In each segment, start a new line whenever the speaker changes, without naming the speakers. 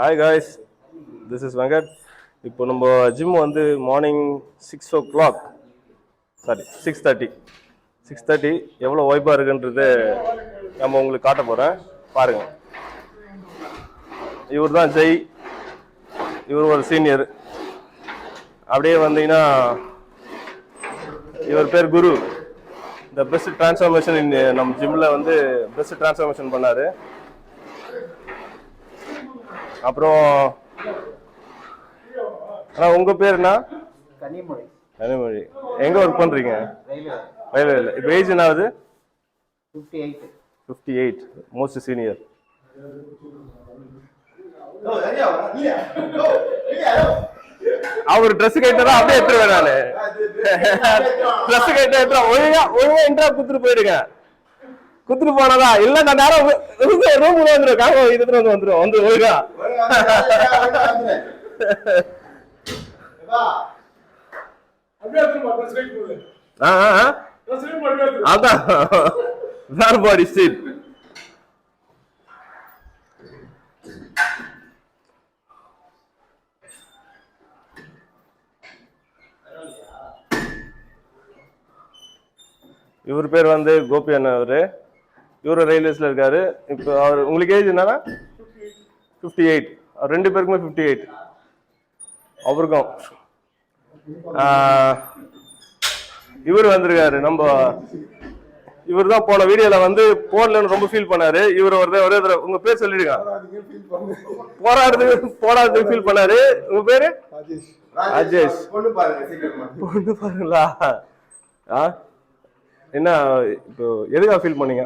Hi guys, this is Venkat. இப்போ நம்ம gym வந்து மார்னிங் 6 o'clock, சாரி 6:30 எவ்வளோ வைப்பாக இருக்குன்றது நம்ம உங்களுக்கு காட்ட போகிறேன் பாருங்க. இவர் தான் ஜெய், இவர் ஒரு சீனியர். அப்படியே வந்தீங்கன்னா இவர் பேர் குரு. இந்த பெஸ்ட் டிரான்ஸ்ஃபார்மேஷன் நம்ம ஜிம்மில் வந்து பெஸ்ட் டிரான்ஸ்ஃபார்மேஷன் பண்ணார். அப்புறம் ஆனால் உங்கள் பேர் என்ன? கனிமொழி. எங்கே ஒர்க் பண்ணுறீங்க? ரயில்வேல. இப்போ ஏஜ் என்ன ஆகுது? 58. Most senior. அவர் ட்ரெஸ் கேட்டா அப்படியே எடுத்துருவேன் நான். ட்ரெஸ் கேட்டா ஒழுங்கா இன்ட்ரா குத்துட்டு போயிடுங்க. குத்துட்டு போனதா இல்ல நான் நேரம் ரூம் வந்துடும். காங்க இதுல வந்துடும் வந்து ஒழுங்கா. அதான் வேற பாடி ஸ்டீட். இவர் பேர் வந்து கோபி அண்ணா. இவரு ரயில்வேஸ்ல இருக்காரு. இப்போ அவர் உங்களுக்கு ஏஜ் என்னன்னா 58. அவர் ரெண்டு பேருக்குமே 58. அவருக்கும் இவர் வந்திருக்காரு. நம்ம இவர் தான் போன வீடியோல வந்து போடலன்னு ரொம்ப ஃபீல் பண்ணாரு. இவர் ஒரே உங்க பேர் சொல்லிடுங்க. போராடுறதுக்கு ஃபீல் பண்ணாரு. உங்க பேரு? ராஜேஷ். பொண்ணு பாருங்களா? என்ன இப்போ எதுக்காக ஃபீல் பண்ணீங்க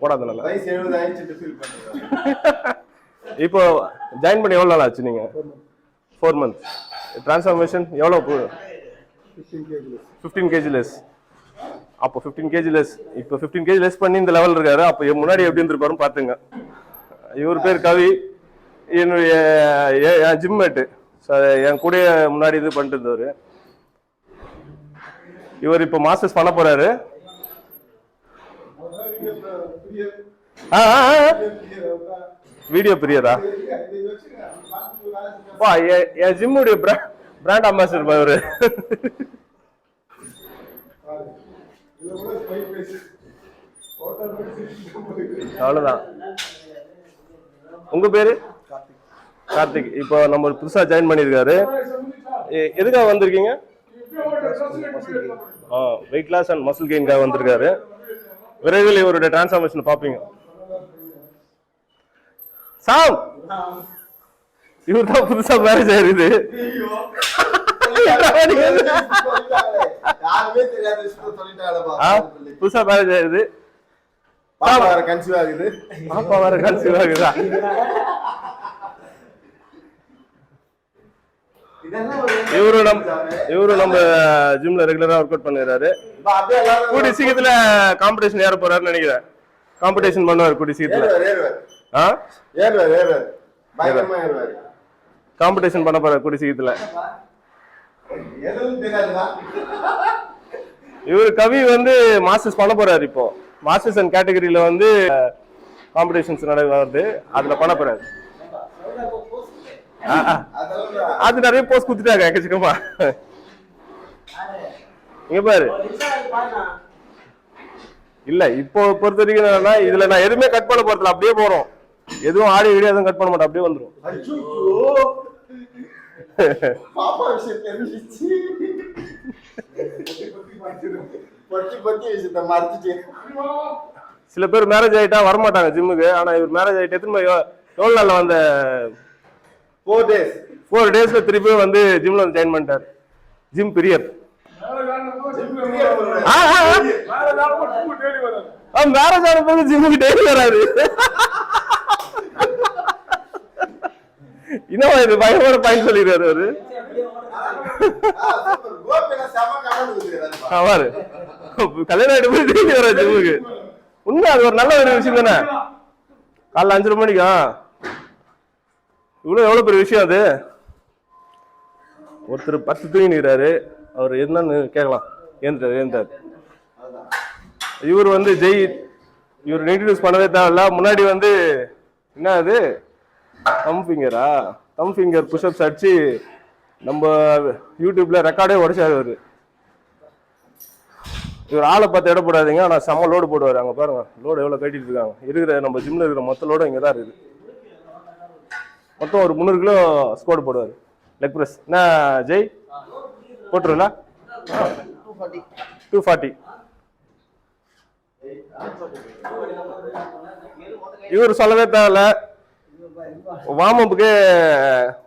போடாதனால? இப்போ ஜாயின் பண்ணி எவ்வளோ நாள் ஆச்சு நீங்க? 4 months. டிரான்ஸ்ஃபார்மேஷன் எவ்வளோ? 15 kg லெஸ். அப்போ 15 kg லெஸ். இப்போ 15 kg லெஸ் பண்ணி இந்த லெவல் இருக்காரு. அப்போ முன்னாடி எப்படி இருந்திருப்பாருன்னு பார்த்துங்க. இவர் பேர் கவி. என்னுடைய என் ஜிம்மேட்டு. என் கூட முன்னாடி இது பண்ணிட்டு இருந்தவர். இவர் இப்போ மாஸ்டர்ஸ் பண்ண போறாரு. வீடியோ பிரியரா? என் ஜிம்முடைய பிராண்ட் அம்பாசிடர் அவரு. அவ்வளவுதான். உங்க பேரு? கார்த்திக். இப்போ நம்ம புதுசா ஜாயின் பண்ணிருக்காரு. எதுக்காக வந்திருக்கீங்க? வெயிட் லாஸ் அண்ட் மசில் கெயின்காக வந்திருக்காரு. விரைவில் இவருடைய டிரான்ஸ்ஃபார்மேஷன் பாப்பீங்க. சாம் இவர் தான் புதுசா மேரேஜ் ஆயிருது. புதுசா மேரேஜ் ஆயிருது. பாப்பா வேற கன்சீவ் ஆகுதா? இவரு நம்ம ஜிம்ல ரெகுலரா ஒர்க் அவுட் பண்ணிடுறாரு. கூடி சீக்கிரத்துல காம்படிஷன் ஏற போறாருன்னு நினைக்கிறேன். காம்படிஷன் பண்ணுவார் கூடி சீக்கிரத்துல. காம்படிஷன் பண்ண போறாரு கூடி சீக்கிரத்துல. இவரு கவி வந்து மாஸ்டர்ஸ் பண்ண போறாரு. இப்போ மாஸ்டர்ஸ் அண்ட் கேட்டகரியில வந்து காம்படிஷன்ஸ் நடக்குது. அதுல பண்ண போறாரு. அது நிறைய போஸ்ட் குடுத்துட்டாங்க எக்கச்சக்கமா. இங்க பாரு. இல்ல இப்போ பொறுத்த வரைக்கும் என்னன்னா இதுல நான் எதுவுமே கட் பண்ண போறதுல அப்படியே போறோம். எதுவும் ஆடியோ வீடியோ எதுவும் கட் பண்ண மாட்டோம். அப்படியே வந்துடும். சில பேர் மேரேஜ் ஆயிட்டா வரமாட்டாங்க ஜிம்முக்கு. ஆனா இவர் மேரேஜ் ஆயிட்டு எவ்வளவு நாள்ல வந்த 4 daysல திருப்பி வந்து ஜிம்ல வந்து ஜாயின் பண்ணிட்டாரு. ஜிம் பிரியர். மேரேஜ் ஆன போது ஜிம்முக்கு டெய்லி வராரு. இன்னும் இது பயங்கர பாயிண்ட் சொல்லிடுறாரு அவரு. கல்யாணம் ஆயிட்டு போய் டெய்லி வராரு ஜிம்முக்கு. உண்மை அது ஒரு நல்ல ஒரு விஷயம் தானே. காலைல 5:30 மணிக்கா எவ்வளவு பெரிய விஷயம் அது. ஒருத்தர் 10 தூங்கிக்கிறாரு. அவர் என்னன்னு கேட்கலாம். ஏந்தார். இவர் வந்து ஜெய். இவர் இன்ட்ரடியூஸ் பண்ணவே தேவையில்ல. முன்னாடி வந்து என்ன அது தம் ஃபிங்கரா? தம் ஃபிங்கர் புஷ்அப்ஸ் அடிச்சு நம்ம யூடியூப்ல ரெக்கார்டே உடைச்சாரு அவரு. இவர் ஆளை பார்த்து இட போடாதீங்க, ஆனால் செம்ம லோடு போடுவார். அங்கே பாருங்க லோடு எவ்வளோ கட்டிட்டு இருக்காங்க. இருக்கிற நம்ம ஜிம்ல இருக்கிற மொத்த லோடு இங்கே தான் இருக்குது. மொத்தம் ஒரு 300 கிலோ ஸ்குவாட் போடுவார். லெக் பிரஸ் என்ன ஜெய் போட்டுருல? 240. இவர் சொல்லவே தேவையில்ல. வார்ம் அப்புக்கு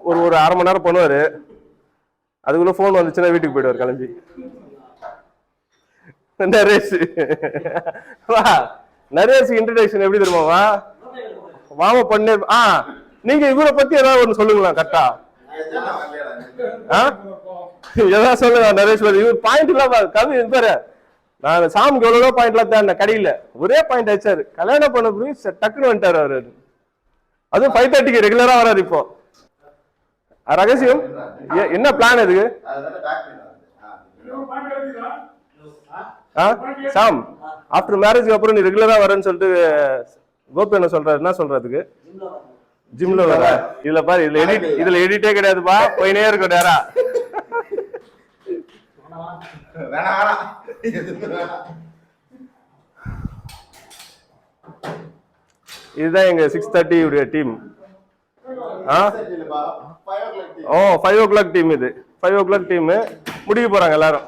ஒரு அரை மணி நேரம் பண்ணுவாரு. அதுக்குள்ள போன் வந்துச்சுன்னா வீட்டுக்கு போயிடுவார் கிளம்பி. நரேஷ் நரேஷ் இன்ட்ரடக்ஷன் எப்படி தெரியுமாவா? வார்ம் அப் பண்ணி நீங்க இவரை பத்தி ஏதாவது ஒண்ணு சொல்லுங்களா கரெக்டா? ஏதாவது சொல்லுங்க நரேஷ். இவர் பாயிண்ட் எல்லாம் கவி பாரு. நான் சாமிக்கு எவ்வளவு பாயிண்ட் எல்லாம் தேடின கடையில ஒரே பாயிண்ட் ஆயிடுச்சாரு. கல்யாணம் பண்ண பிறகு டக்குன்னு வந்துட்டாரு அவரு. அதுவும் 5:30க்கு ரெகுலரா வராரு. இப்போ ரகசியம் என்ன பிளான் இதுக்கு? சாம் ஆஃப்டர் மேரேஜ்க்கு அப்புறம் நீ ரெகுலரா வரேன்னு சொல்லிட்டு கோபி என்ன சொல்றாரு? என்ன சொல்றதுக்கு? ஜிம்ல வர. இதுல பாரு, இதுல எடிட்டே கிடையாதுப்பா, போயினே இருக்கும் நேரா. இதுதான் எங்க 6:30 உடைய டீம். 5 o'clock team. இது 5 o'clock டீம் முடிக்க போறாங்க எல்லாரும்.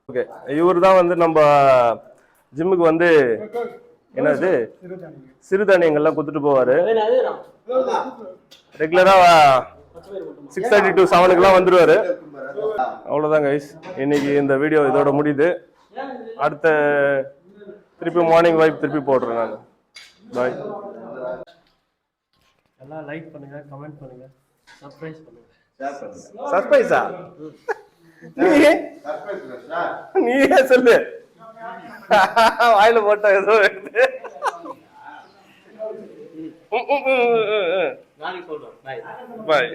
ஓகே, இவர் தான் வந்து நம்ம ஜிம்முக்கு வந்து என்னது சிறுதானியங்கள்லாம் கொடுத்துட்டு போவாரு. ரெகுலரா 6:30 to 7 வந்துருவாரு. அவ்வளவுதான் கைஸ், இன்னைக்கு இந்த வீடியோ இதோட முடியுது. அடுத்த திருப்பி மார்னிங் வைப் திருப்பி போடுறேன் நான். பாய்.
எல்லாம் லைக் பண்ணுங்க, கமெண்ட் பண்ணுங்க, சர்ப்ரைஸ் பண்ணுங்க.
சர்ப்ரைஸா? நீயே சொல்லு. வாயில போட்ட ஏதோ
நாளைக்கு சொல்றேன். பாய்.
பாய்.